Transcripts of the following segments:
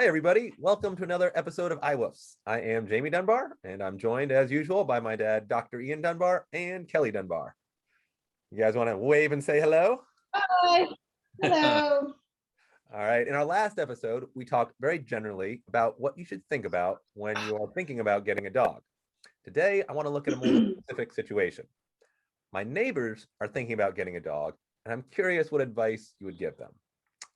Hi, everybody. Welcome to another episode of iWoofs. I am Jamie Dunbar, and I'm joined, as usual, by my dad, Dr. Ian Dunbar, and Kelly Dunbar. You guys want to wave and say hello? Hi. Hello. All right. In our last episode, we talked very generally about what you should think about when you are thinking about getting a dog. Today, I want to look at a more specific situation. My neighbors are thinking about getting a dog, and I'm curious what advice you would give them.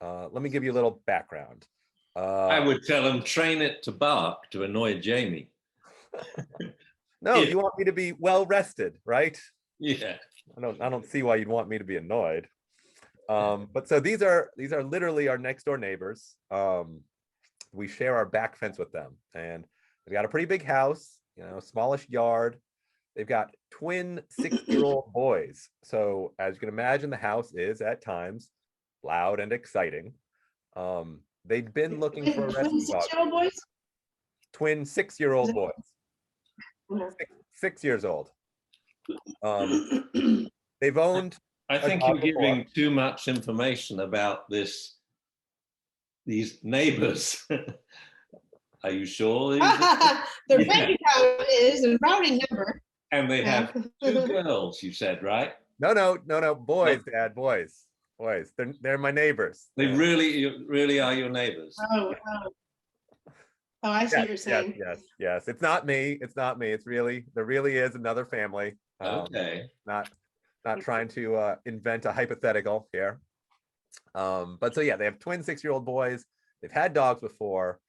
Let me give you a little background. I would tell them train it to bark to annoy Jamie. No, you want me to be well rested, right? Yeah. I don't see why you'd want me to be annoyed. But so these are literally our next door neighbors. We share our back fence with them, and they've got a pretty big house, smallish yard. They've got twin 6-year-old boys. So as you can imagine, the house is at times loud and exciting. They've been looking for a rescue dog. 6-year-old boys? Twin 6-year-old boys. 6 years old. They've owned. I think you're giving too much information about these neighbors. Are you sure? Their bank account is a routing number. And they have 2 girls, you said, right? No. Boys, Dad, boys. They're my neighbors. They really are your neighbors. Oh, I see what you're saying. Yes. It's not me. There really is another family. Okay. Not trying to invent a hypothetical here. But so yeah, they have twin 6-year-old boys. They've had dogs before.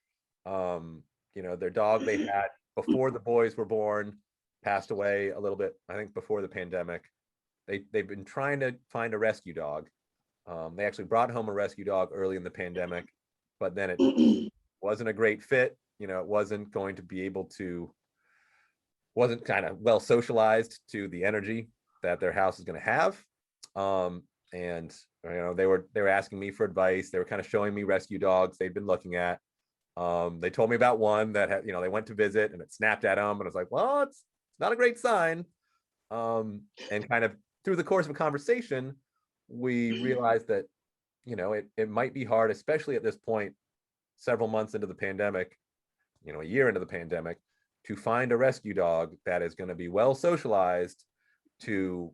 Their dog they had before the boys were born passed away a little bit, I think before the pandemic. They've been trying to find a rescue dog. They actually brought home a rescue dog early in the pandemic, but then it wasn't a great fit. It wasn't going to be able to, wasn't kind of well socialized to the energy that their house is going to have. And they were asking me for advice. They were kind of showing me rescue dogs they'd been looking at. They told me about one that had, they went to visit and it snapped at them, and I was like, well, it's not a great sign. And kind of through the course of a conversation, we realized that, it might be hard, especially at this point, several months into the pandemic, a year into the pandemic, to find a rescue dog that is going to be well socialized to,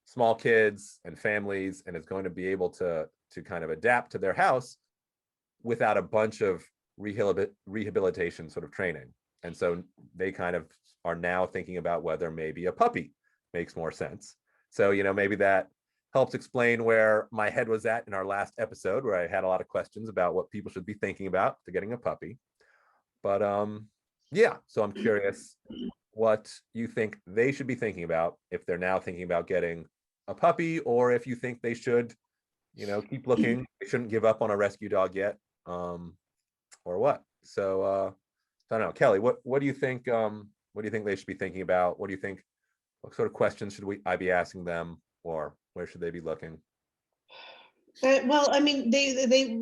small kids and families, and is going to be able to kind of adapt to their house without a bunch of rehabilitation sort of training. And so they kind of are now thinking about whether maybe a puppy makes more sense. So, maybe that helps explain where my head was at in our last episode, where I had a lot of questions about what people should be thinking about to getting a puppy. But yeah, so I'm curious what you think they should be thinking about if they're now thinking about getting a puppy, or if you think they should, keep looking. They shouldn't give up on a rescue dog yet, or what. So I don't know, Kelly, what do you think? What do you think they should be thinking about? What do you think? What sort of questions should I be asking them, or where should they be looking? Well, I mean, they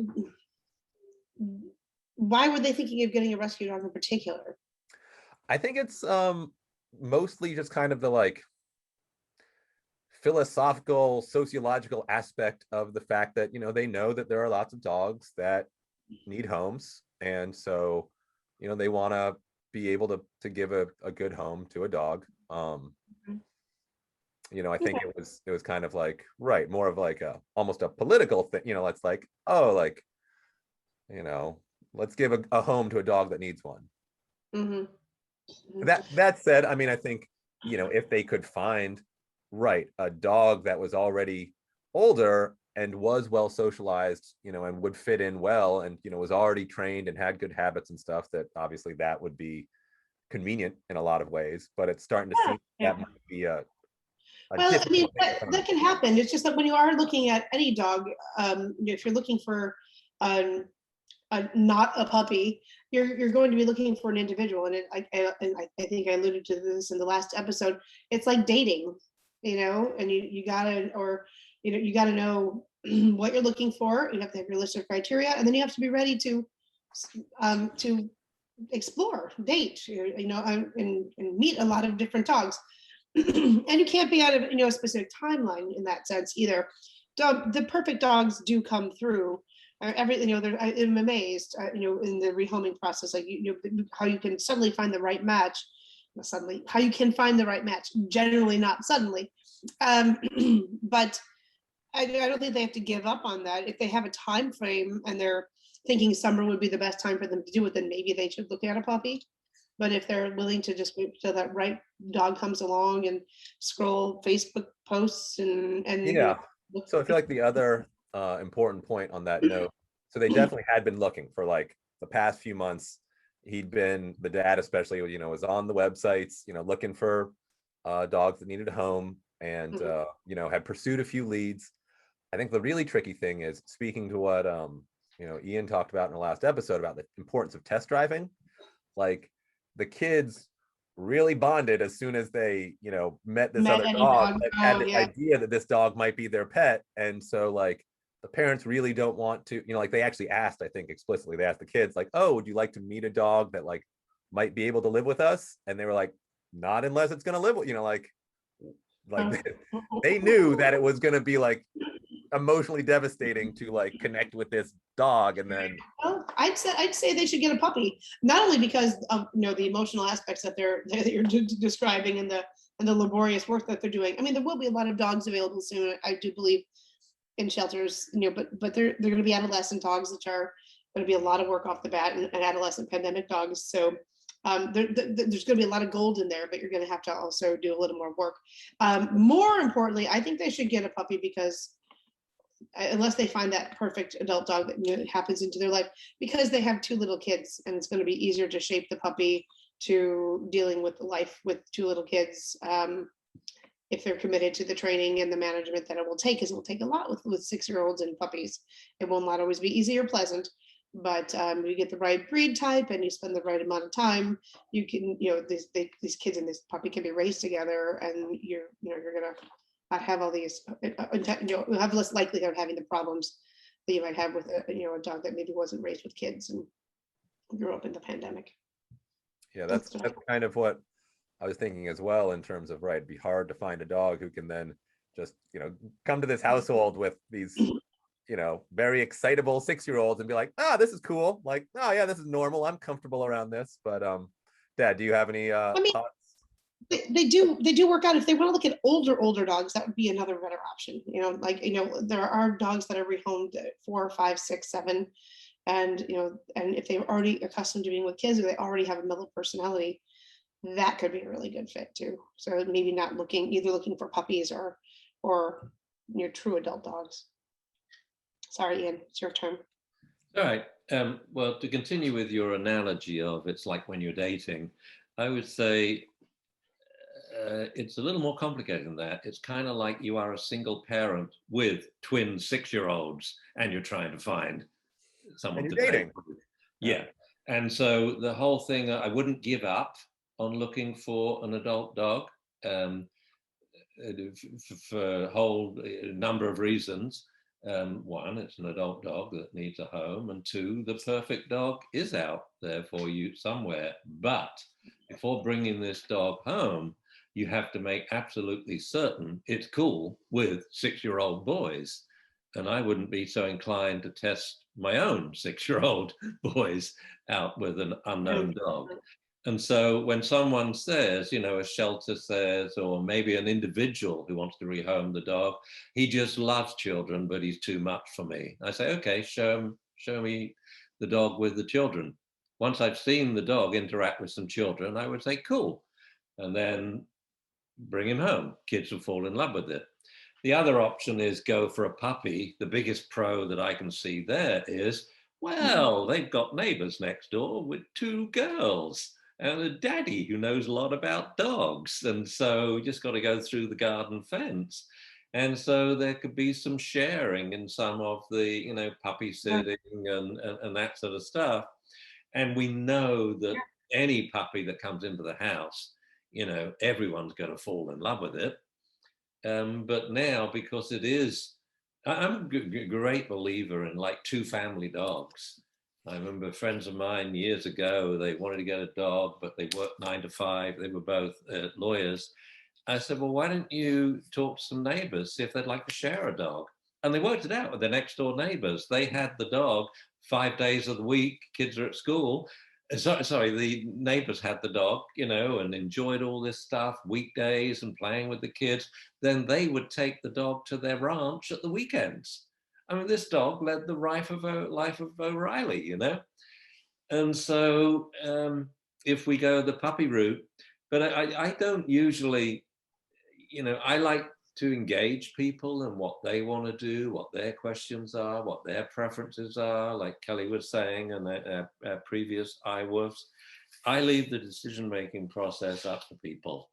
why were they thinking of getting a rescue dog in particular? I think it's mostly just kind of the philosophical, sociological aspect of the fact that, they know that there are lots of dogs that need homes. And so, they want to be able to give a good home to a dog. I think it was kind of more of almost a political thing, it's let's give a home to a dog that needs one. Mm-hmm. That said, I mean, I think, if they could find a dog that was already older and was well socialized, and would fit in well, and, was already trained and had good habits and stuff, that obviously that would be convenient in a lot of ways. But it's starting to seem that might be well, I mean, that can happen. It's just that when you are looking at any dog, if you're looking for not a puppy, you're going to be looking for an individual. And I think I alluded to this in the last episode. It's like dating, and you gotta know what you're looking for. You have to have your list of criteria, and then you have to be ready to explore, date, and meet a lot of different dogs. And you can't be out of a specific timeline in that sense either. The perfect dogs do come through Everything, I'm amazed, in the rehoming process, like how you can suddenly find the right match. Not suddenly, how you can find the right match, generally not suddenly. But I don't think they have to give up on that. If they have a time frame and they're thinking summer would be the best time for them to do it, then maybe they should look at a puppy. But if they're willing to just wait till that right dog comes along and scroll Facebook posts and Yeah. So I feel like the other important point on that note, so they definitely had been looking for like the past few months. The dad especially, was on the websites, looking for dogs that needed a home, and had pursued a few leads. I think the really tricky thing is speaking to what Ian talked about in the last episode about the importance of test driving. Like the kids really bonded as soon as they, met this other dog and had the idea that this dog might be their pet. And so like the parents really don't want to, like they actually asked, I think explicitly, they asked the kids like, oh, would you like to meet a dog that like might be able to live with us? And they were like, not unless it's going to live with, like they knew that it was going to be like emotionally devastating to like connect with this dog. And then I'd say they should get a puppy, not only because of the emotional aspects that you're describing and the laborious work that they're doing. I mean, there will be a lot of dogs available soon, I do believe, in shelters, but they're going to be adolescent dogs, which are going to be a lot of work off the bat, and adolescent pandemic dogs. So there's going to be a lot of gold in there, but you're going to have to also do a little more work. More importantly, I think they should get a puppy because unless they find that perfect adult dog that happens into their life, because they have two little kids, and it's going to be easier to shape the puppy to dealing with the life with two little kids. If they're committed to the training and the management that it will take, because it will take a lot with 6-year-olds and puppies. It will not always be easy or pleasant, but you get the right breed type and you spend the right amount of time, you can, these kids and this puppy can be raised together, and you're gonna not have all these, you'll have less likelihood of having the problems that you might have with a dog that maybe wasn't raised with kids and grew up in the pandemic. Yeah, that's kind of what I was thinking as well, in terms of, right, it'd be hard to find a dog who can then just, come to this household with these, very excitable 6-year-olds and be like, this is cool. Like, oh yeah, this is normal. I'm comfortable around this. But Dad, do you have any thoughts? They do work out. If they want to look at older dogs, that would be another better option. There are dogs that are rehomed at 4, 5, 6, 7. And, and if they're already accustomed to being with kids, or they already have a mellow personality, that could be a really good fit too. So maybe not either looking for puppies or true adult dogs. Sorry, Ian, it's your turn. All right. Well, to continue with your analogy of it's like when you're dating, I would say it's a little more complicated than that. It's kind of like you are a single parent with twin 6-year-olds and you're trying to find someone to date. Yeah. And so the whole thing, I wouldn't give up on looking for an adult dog for a whole number of reasons. One, it's an adult dog that needs a home, and two, the perfect dog is out there for you somewhere. But before bringing this dog home, you have to make absolutely certain it's cool with 6-year-old boys. And I wouldn't be so inclined to test my own 6-year-old boys out with an unknown dog. And so when someone says, a shelter says, or maybe an individual who wants to rehome the dog, he just loves children, but he's too much for me. I say, okay, show me the dog with the children. Once I've seen the dog interact with some children, I would say, cool. And then bring him home. Kids will fall in love with it. The other option is go for a puppy. The biggest pro that I can see there is, well, they've got neighbors next door with 2 girls and a daddy who knows a lot about dogs. And so you just got to go through the garden fence. And so there could be some sharing in some of the, puppy sitting and that sort of stuff. And we know that any puppy that comes into the house, everyone's going to fall in love with it. But now, because I'm a great believer in like 2 family dogs. I remember friends of mine years ago, they wanted to get a dog, but they worked 9 to 5. They were both lawyers. I said, well, why don't you talk to some neighbors, see if they'd like to share a dog? And they worked it out with their next door neighbors. They had the dog 5 days of the week, kids are at school. Sorry, the neighbors had the dog, and enjoyed all this stuff, weekdays and playing with the kids. Then they would take the dog to their ranch at the weekends. I mean, this dog led the life of O'Reilly, And so if we go the puppy route, but I don't usually, I like to engage people and what they want to do, what their questions are, what their preferences are, like Kelly was saying, and our previous iWoofs. I leave the decision-making process up to people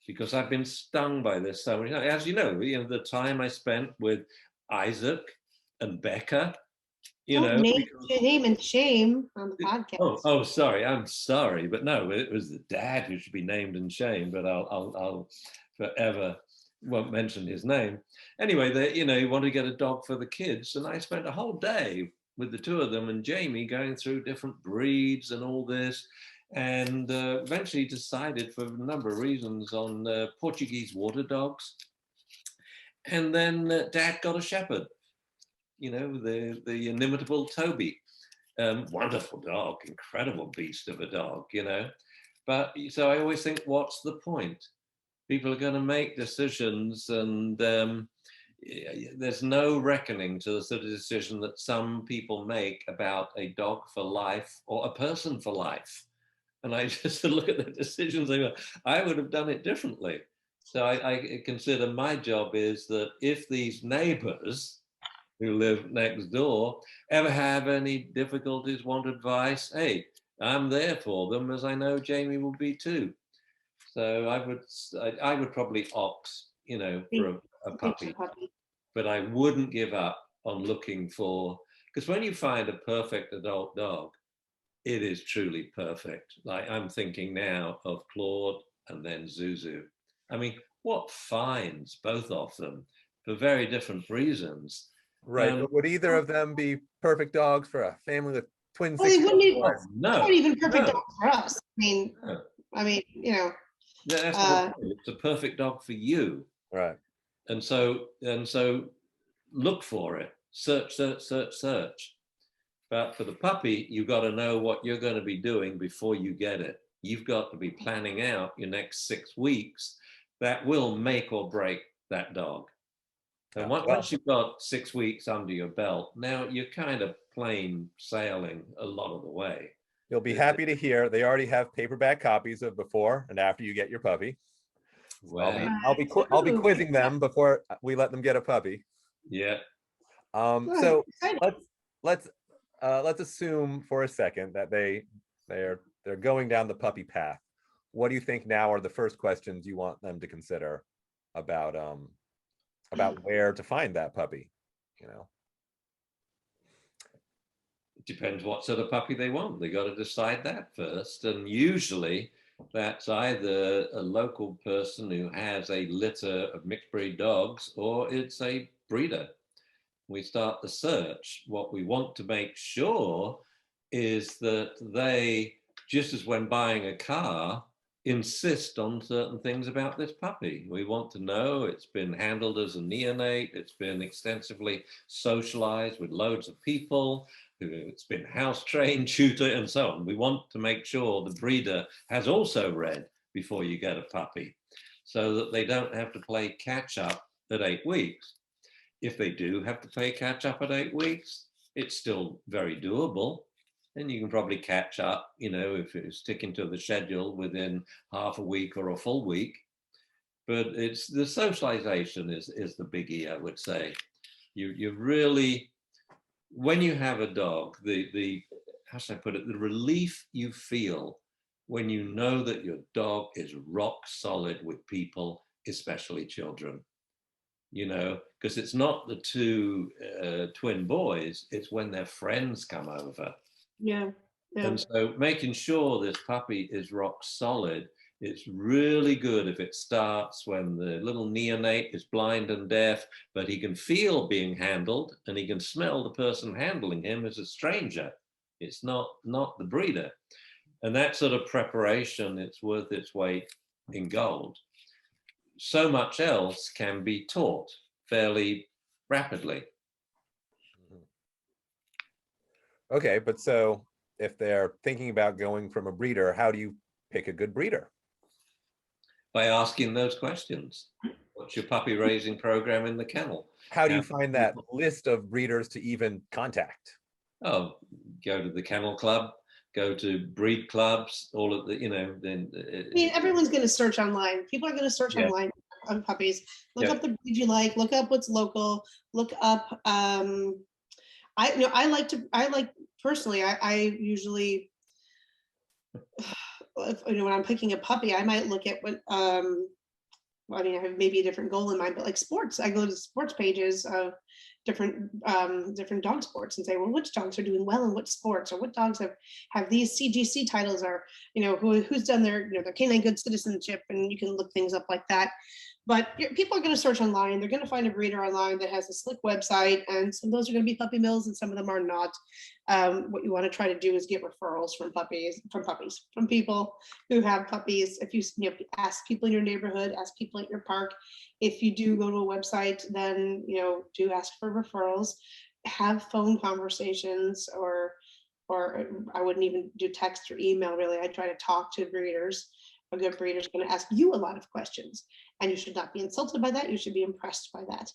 because I've been stung by this so much. As you know, the time I spent with Isaac and Becca, name and shame on the podcast. Oh, sorry. I'm sorry, but no, it was the dad who should be named and shamed. But I'll forever won't mention his name. Anyway, he wanted to get a dog for the kids, and I spent a whole day with the two of them and Jamie going through different breeds and all this, and eventually decided for a number of reasons on Portuguese water dogs. And then Dad got a shepherd. The inimitable Toby. Wonderful dog, incredible beast of a dog, But so I always think, what's the point? People are going to make decisions, and there's no reckoning to the sort of decision that some people make about a dog for life or a person for life. And I just look at the decisions, I go, I would have done it differently. So I consider my job is that if these neighbors who live next door ever have any difficulties, want advice, hey, I'm there for them, as I know Jamie will be too. So I would probably opt, for a puppy, but I wouldn't give up on looking for, because when you find a perfect adult dog, it is truly perfect. Like I'm thinking now of Claude and then Zuzu. I mean, what finds both of them for very different reasons. Right. But would either of them be perfect dogs for a family with twin Well, they wouldn't even, no, even perfect dogs for us. I mean, it's a perfect dog for you. Right. And so look for it. Search. But for the puppy, you've got to know what you're going to be doing before you get it. You've got to be planning out your next 6 weeks. That will make or break that dog. And once you've got 6 weeks under your belt, now you're kind of plain sailing a lot of the way. You'll be happy to hear they already have paperback copies of before and after you get your puppy. Well, I'll be quizzing them before we let them get a puppy. Yeah. So let's assume for a second that they're going down the puppy path. What do you think now are the first questions you want them to consider about where to find that puppy? It depends what sort of puppy they want. They got to decide that first. And usually that's either a local person who has a litter of mixed breed dogs, or it's a breeder. We start the search. What we want to make sure is that they, just as when buying a car, insist on certain things about this puppy. We want to know it's been handled as a neonate, it's been extensively socialized with loads of people, it's been house trained, tutored, and so on. We want to make sure the breeder has also read before you get a puppy, so that they don't have to play catch up at 8 weeks. If they do have to play catch up at 8 weeks, it's still very doable. And you can probably catch up, if it's sticking to the schedule within half a week or a full week. But it's the socialization is the biggie, I would say. You really, when you have a dog, the how should I put it, the relief you feel when you know that your dog is rock solid with people, especially children. Because it's not the two twin boys, it's when their friends come over. Yeah. And so making sure this puppy is rock solid, it's really good if it starts when the little neonate is blind and deaf, but he can feel being handled and he can smell the person handling him as a stranger. It's not the breeder. And that sort of preparation, it's worth its weight in gold. So much else can be taught fairly rapidly. Okay, but so if they're thinking about going from a breeder, how do you pick a good breeder? By asking those questions. What's your puppy raising program in the kennel? How do you find that list of breeders to even contact? Oh, go to the kennel club, go to breed clubs, all of the, you know, then. I mean, everyone's going to search online. People are going to search online on puppies. Look up the breed you like. Look up what's local. Look up. I like personally. I usually, when I'm picking a puppy, I might look at what. I mean, I have maybe a different goal in mind, but like sports, I go to sports pages of different dog sports and say, well, which dogs are doing well in which sports, or what dogs have these CGC titles, or who's done their their canine good citizenship, and you can look things up like that. But people are going to search online. They're going to find a breeder online that has a slick website, and some of those are going to be puppy mills, and some of them are not. What you want to try to do is get referrals from people who have puppies. If you ask people in your neighborhood, ask people at your park. If you do go to a website, then do ask for referrals. Have phone conversations, or I wouldn't even do text or email. Really, I try to talk to breeders. A good breeder is going to ask you a lot of questions, and you should not be insulted by that. You should be impressed by that.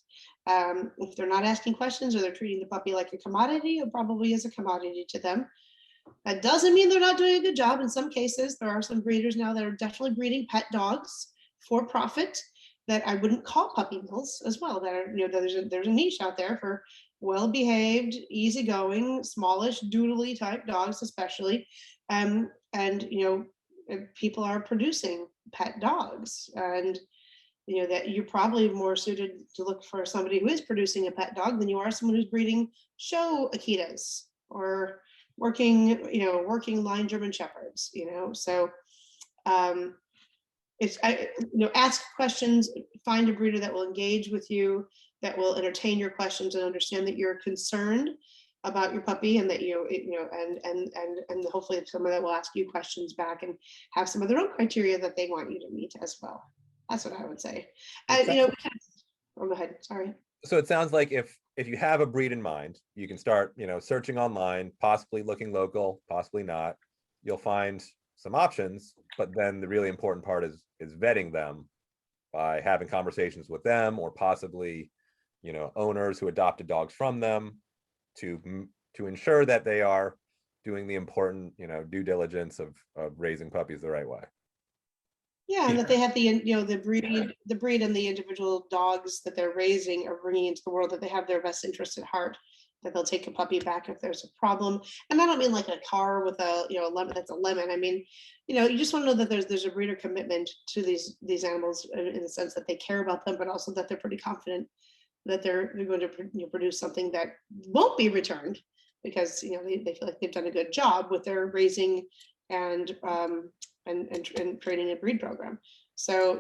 If they're not asking questions, or they're treating the puppy like a commodity, it probably is a commodity to them. That doesn't mean they're not doing a good job. In some cases, there are some breeders now that are definitely breeding pet dogs for profit that I wouldn't call puppy mills as well. That are, there's a niche out there for well-behaved, easygoing, smallish, doodly type dogs, especially, and people are producing pet dogs, and that you're probably more suited to look for somebody who is producing a pet dog than you are someone who's breeding show Akitas or working line German Shepherds. So ask questions, find a breeder that will engage with you, that will entertain your questions and understand that you're concerned about your puppy, and that and hopefully someone that will ask you questions back and have some of their own criteria that they want you to meet as well. That's what I would say. Go ahead. Sorry. So it sounds like if you have a breed in mind, you can start searching online, possibly looking local, possibly not. You'll find some options, but then the really important part is vetting them by having conversations with them, or possibly owners who adopted dogs from them, to ensure that they are doing the important due diligence of raising puppies the right way. Yeah, and that they have the breed and the individual dogs that they're raising or bringing into the world, that they have their best interests at heart, that they'll take a puppy back if there's a problem. And I don't mean like a car with a lemon that's a lemon. I mean, you just want to know that there's a breeder commitment to these animals, in the sense that they care about them, but also that they're pretty confident that they're going to produce something that won't be returned, because they feel like they've done a good job with their raising and creating a breed program. So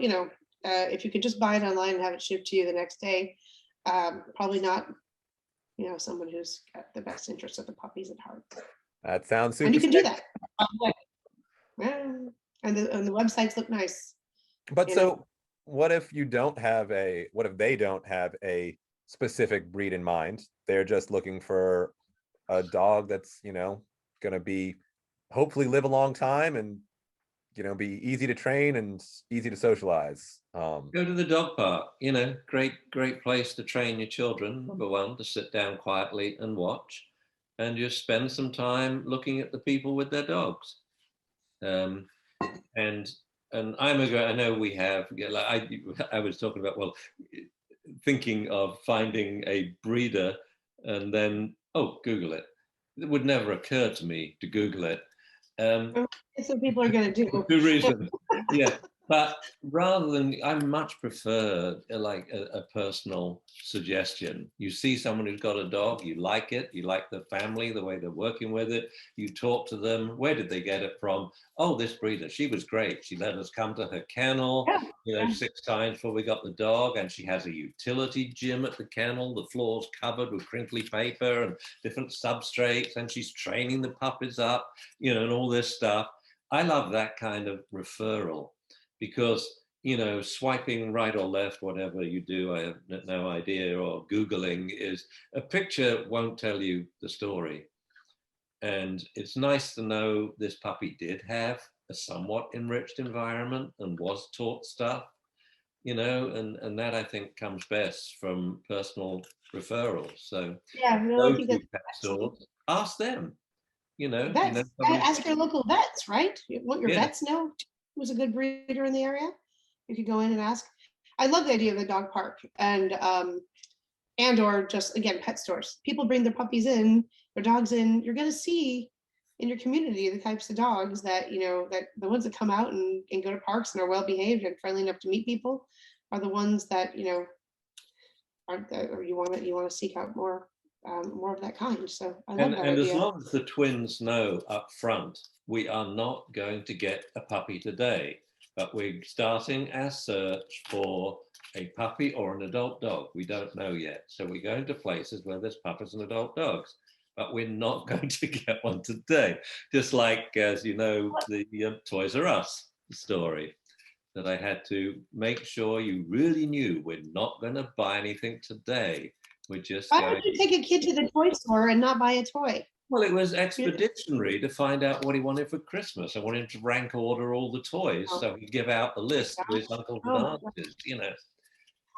if you could just buy it online and have it shipped to you the next day, probably not someone who's got the best interest of the puppies at heart. That sounds super. And you can do that. And the websites look nice. But so what if they don't have a specific breed in mind? They're just looking for a dog that's going to be hopefully live a long time and be easy to train and easy to socialize. Go to the dog park. Great place to train your children. Number one, to sit down quietly and watch, and just spend some time looking at the people with their dogs. And I know we have. I was talking about thinking of finding a breeder, and then Google it. It would never occur to me to Google it. That's what people are going to do. For two reasons. Yeah. But rather than, I much prefer a personal suggestion. You see someone who's got a dog, you like it, you like the family, the way they're working with it, you talk to them. Where did they get it from? Oh, this breeder, she was great. She let us come to her kennel, 6 times before we got the dog, and she has a utility gym at the kennel. The floor's covered with crinkly paper and different substrates, and she's training the puppies up, and all this stuff. I love that kind of referral, because you know, swiping right or left, whatever you do, I have no idea, or Googling, is a picture won't tell you the story. And it's nice to know this puppy did have a somewhat enriched environment and was taught stuff, you know, and that I think comes best from personal referrals. So Yeah, no, I go think to that's pet excellent. stores, ask them, you know Vets, somebody. ask your local vets, right? Won't your Yeah. vets know who's a good breeder in the area? You could go in and ask. I love the idea of the dog park and or just again pet stores. People bring their puppies in, their dogs in. You're gonna see in your community the types of dogs that that the ones that come out and go to parks and are well behaved and friendly enough to meet people are the ones that aren't that, or you want to seek out more of that kind. So I love that And as idea. long as the twins know up front, we are not going to get a puppy today, but we're starting our search for a puppy or an adult dog. We don't know yet. So we're going to places where there's puppies and adult dogs, but we're not going to get one today. Just like, as you know, the Toys R Us story, that I had to make sure you really knew we're not going to buy anything today. We're just Why going. would you take a kid to the toy store and not buy a toy? Well, it was expeditionary to find out what he wanted for Christmas. I wanted to rank order all the toys Oh, so he'd give out the list to his uncles and oh my God. aunties, you know.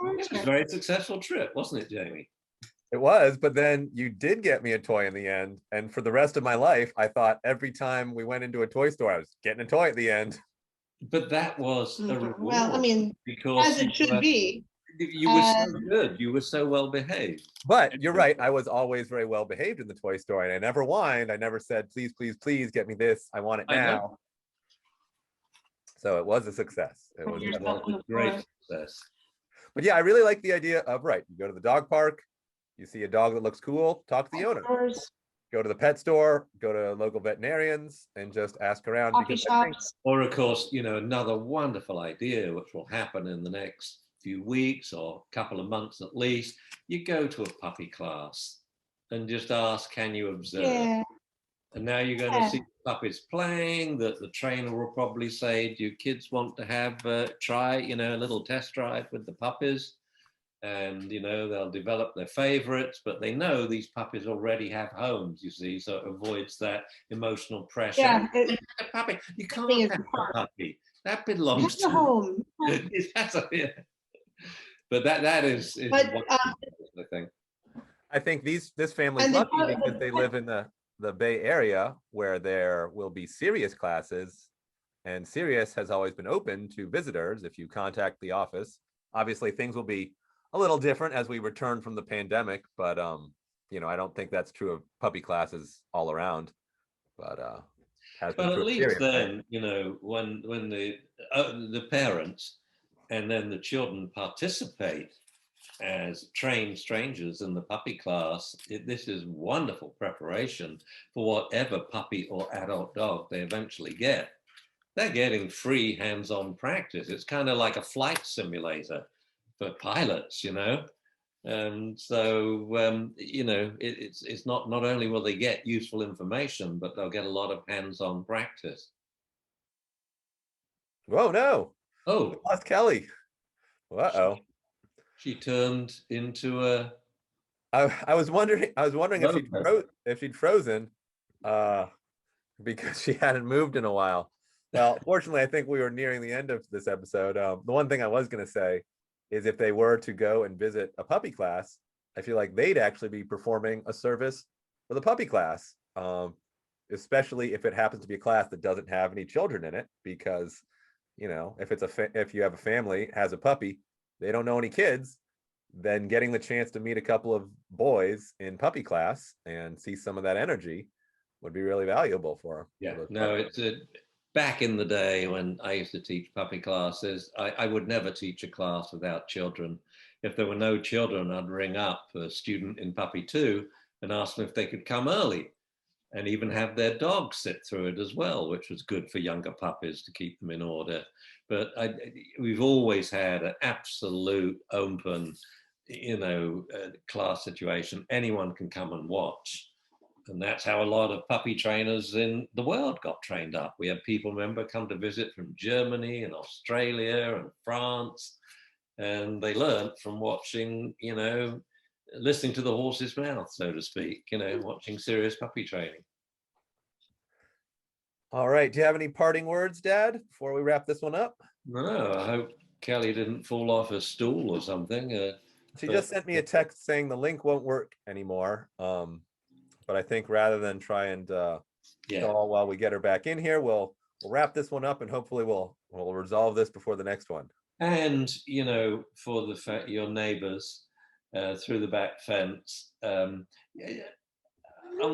It was a very successful trip, wasn't it, Jamie? It was, but then you did get me a toy in the end. And for the rest of my life, I thought every time we went into a toy store, I was getting a toy at the end. But that was a reward. Well, I mean, because as it should be. you were so good. You were so well behaved. But you're right. I was always very well behaved in the toy store, and I never whined. I never said, please, please, please get me this. I want it now. So it was a success. It was a great success. But yeah, I really like the idea of, right, you go to the dog park, you see a dog that looks cool, talk to the owner. Go to the pet store, go to local veterinarians, and just ask around. Coffee shops. Or of course, another wonderful idea, which will happen in the next few weeks or couple of months at least, you go to a puppy class and just ask, can you observe? Yeah. And now you're going to see puppies playing, that the trainer will probably say, do you kids want to have try, a little test drive with the puppies? And they'll develop their favorites, but they know these puppies already have homes, you see, so it avoids that emotional pressure. Yeah, a puppy, you can't have a puppy, that belongs to home. But that is but, I think. I think this family's lucky because they live in the Bay Area, where there will be serious classes, and Sirius has always been open to visitors if you contact the office. Obviously, things will be a little different as we return from the pandemic, but I don't think that's true of puppy classes all around. But at least then, when the parents and then the children participate as trained strangers in the puppy class, this is wonderful preparation for whatever puppy or adult dog they eventually get. They're getting free hands-on practice. It's kind of like a flight simulator for pilots, and so it's not only will they get useful information, but they'll get a lot of hands-on practice. Whoa, no! Oh, we lost Kelly. Uh-oh. She turned into a. I was wondering if she'd frozen, because she hadn't moved in a while. Well, fortunately, I think we were nearing the end of this episode. The one thing I was going to say is, if they were to go and visit a puppy class, I feel like they'd actually be performing a service for the puppy class, especially if it happens to be a class that doesn't have any children in it, because if you have a family has a puppy, they don't know any kids, then getting the chance to meet a couple of boys in puppy class and see some of that energy would be really valuable for them. Yeah, no, it's back in the day when I used to teach puppy classes, I would never teach a class without children. If there were no children, I'd ring up a student in Puppy 2 and ask them if they could come early, and even have their dog sit through it as well, which was good for younger puppies to keep them in order. But we've always had an absolute open, class situation. Anyone can come and watch. And that's how a lot of puppy trainers in the world got trained up. We had people, remember, come to visit from Germany and Australia and France, and they learned from watching, listening to the horse's mouth, so to speak, watching serious puppy training. All right. Do you have any parting words, Dad, before we wrap this one up? No, I hope Kelly didn't fall off her stool or something. She just sent me a text saying the link won't work anymore. But I think rather than try and stall while we get her back in here, we'll wrap this one up, and hopefully we'll resolve this before the next one. And for the fact your neighbors through the back fence. On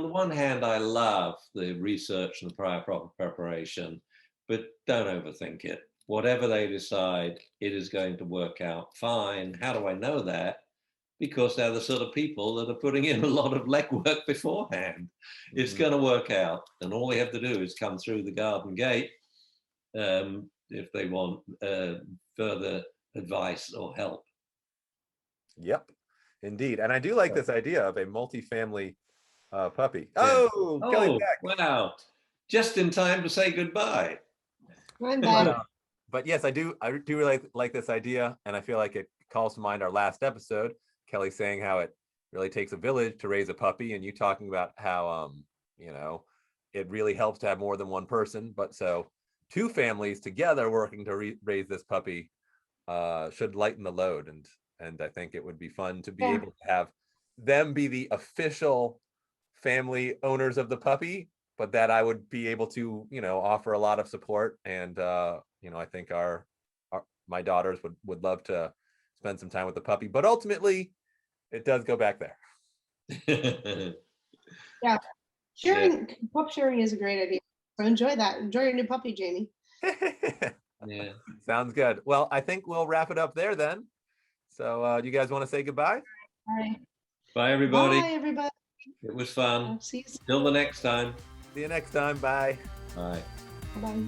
the one hand, I love the research and the prior preparation, but don't overthink it. Whatever they decide, it is going to work out fine. How do I know that? Because they're the sort of people that are putting in a lot of legwork beforehand. It's going to work out, and all they have to do is come through the garden gate if they want further advice or help. Yep, indeed. And I do like this idea of a multi-family puppy. Yeah. Oh, Kelly back. Wow. Just in time to say goodbye. I'm back. But yes, I do really like this idea, and I feel like it calls to mind our last episode. Kelly saying how it really takes a village to raise a puppy, and you talking about how it really helps to have more than one person. But so 2 families together working to raise this puppy should lighten the load, and I think it would be fun to be able to have them be the official family owners of the puppy, but that I would be able to offer a lot of support, and I think my daughters would love to spend some time with the puppy, but ultimately it does go back there. Yeah, pup sharing is a great idea. So enjoy that. Enjoy your new puppy, Jamie. Yeah. Sounds good. Well, I think we'll wrap it up there then. So do you guys want to say goodbye? Bye. Bye, everybody. Bye, everybody. It was fun. I'll see you soon. Till the next time. See you next time. Bye. Bye. Bye.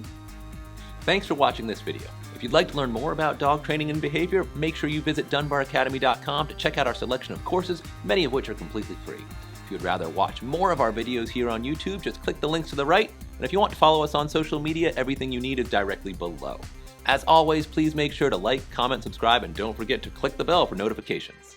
Thanks for watching this video. If you'd like to learn more about dog training and behavior, make sure you visit DunbarAcademy.com to check out our selection of courses, many of which are completely free. If you'd rather watch more of our videos here on YouTube, just click the links to the right. And if you want to follow us on social media, everything you need is directly below. As always, please make sure to like, comment, subscribe, and don't forget to click the bell for notifications.